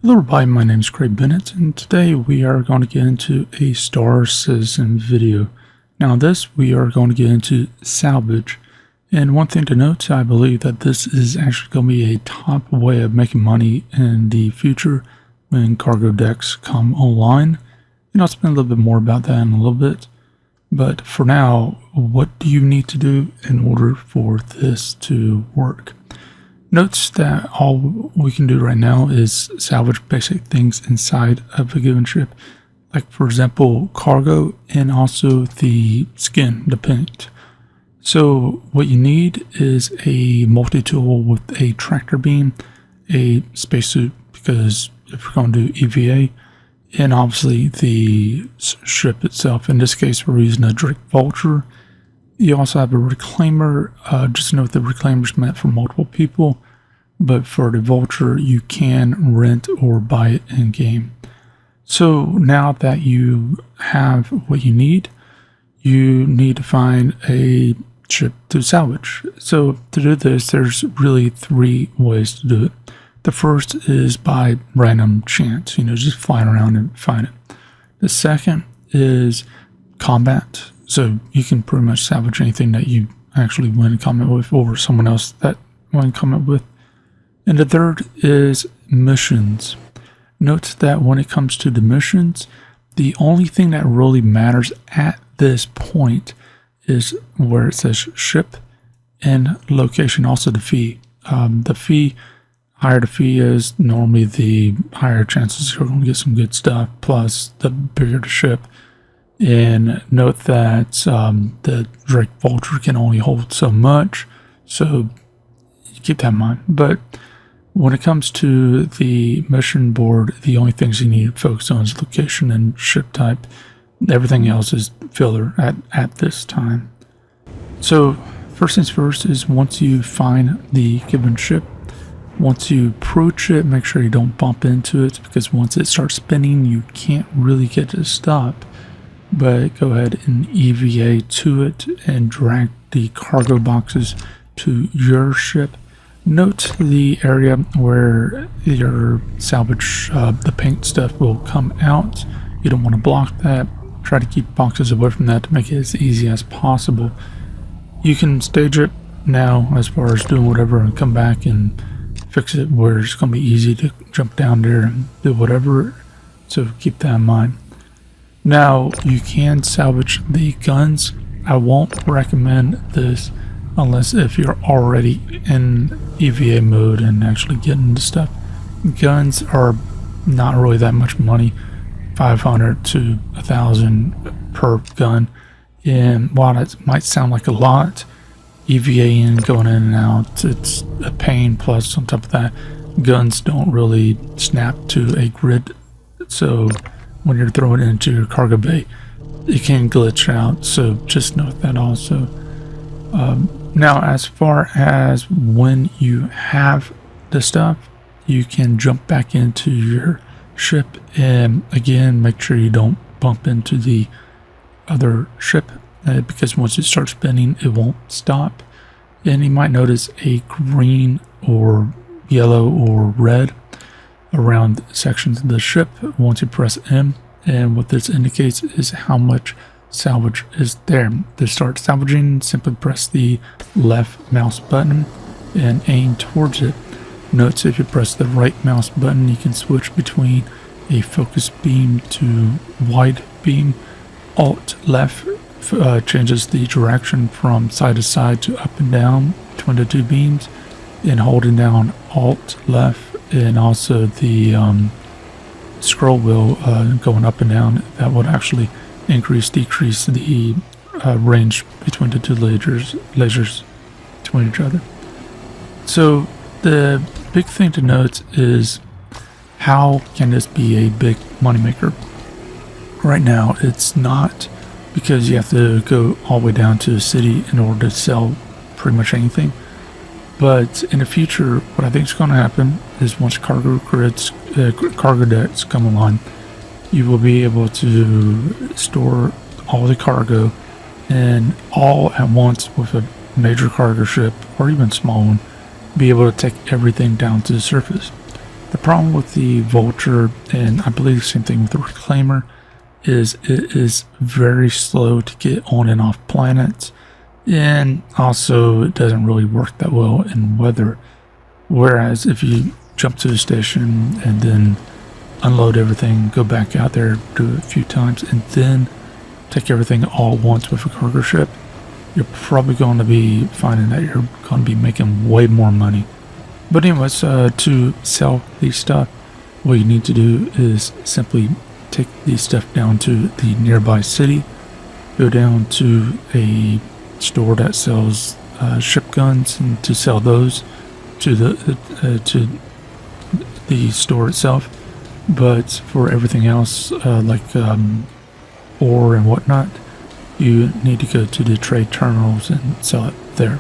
Hello everybody, my name is Craig Bennett, and today we are going to get into a Star Citizen video. Now this, we are going to get into Salvage, and one thing to note, I believe that this is actually going to be a top way of making money in the future when cargo decks come online. And I'll explain a little bit more about that in a little bit. But for now, what do you need to do in order for this to work? Note that all we can do right now is salvage basic things inside of a given ship, like for example cargo and also the skin, the paint. So what you need is a multi-tool with a tractor beam, a spacesuit because if we're going to do EVA, and obviously the ship itself. In this case we're using a Drake Vulture. You also have a reclaimer. Just note the reclaimer is meant for multiple people, but for the Vulture you can rent or buy it in game. So now that you have what you need to find a ship to salvage. So to do this, there's really three ways to do it. The first is by random chance, just flying around and find it. The second is combat. So you can pretty much salvage anything that you actually win in combat with or someone else that won in combat with. And the third is missions. Note that when it comes to the missions, the only thing that really matters at this point is where it says ship and location, also the fee. Higher the fee is, normally the higher chances you're going to get some good stuff, plus the bigger the ship. And note that the Drake Vulture can only hold so much, so keep that in mind. But when it comes to the mission board, the only things you need to focus on is location and ship type. Everything else is filler at this time. So first things first is once you find the given ship, once you approach it, make sure you don't bump into it, because once it starts spinning you can't really get it to stop. But go ahead and EVA to it and drag the cargo boxes to your ship. Note the area where your salvage, the paint stuff will come out. You don't want to block that. Try to keep boxes away from that to make it as easy as possible. You can stage it now as far as doing whatever and come back and fix it where it's going to be easy to jump down there and do whatever. So keep that in mind. Now you can salvage the guns. I won't recommend this unless if you're already in EVA mode and actually getting the stuff. Guns are not really that much money, 500 to 1,000 per gun, and while it might sound like a lot, EVA going in and out, it's a pain. Plus on top of that, guns don't really snap to a grid, so when you're throwing it into your cargo bay it can glitch out, so just note that also. Now as far as when you have the stuff, you can jump back into your ship, and again make sure you don't bump into the other ship, because once it starts spinning it won't stop. And you might notice a green or yellow or red around sections of the ship once you press M, and what this indicates is how much salvage is there. To start salvaging, simply press the left mouse button and aim towards it. Note if you press the right mouse button you can switch between a focus beam to wide beam. Alt left changes the direction from side to side to up and down between the two beams, and holding down Alt left and also the scroll wheel going up and down, that would actually decrease the range between the two lasers between each other. So the big thing to note is, how can this be a big moneymaker? Right now it's not, because you have to go all the way down to the city in order to sell pretty much anything. But in the future, what I think is going to happen is once cargo decks come along, you will be able to store all the cargo and all at once with a major cargo ship or even small one, be able to take everything down to the surface. The problem with the Vulture, and I believe the same thing with the Reclaimer, is it is very slow to get on and off planets, and also it doesn't really work that well in weather. Whereas if you jump to the station and then unload everything, go back out there, do it a few times, and then take everything all at once with a cargo ship, you're probably going to be finding that you're going to be making way more money. But anyways, to sell these stuff, what you need to do is simply take these stuff down to the nearby city, go down to a store that sells ship guns, and to sell those to the store itself. But for everything else, like ore and whatnot, you need to go to the trade terminals and sell it there.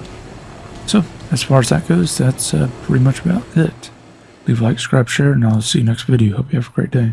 So as far as that goes, that's pretty much about it. Leave a like, subscribe, share, and I'll see you next video. Hope you have a great day.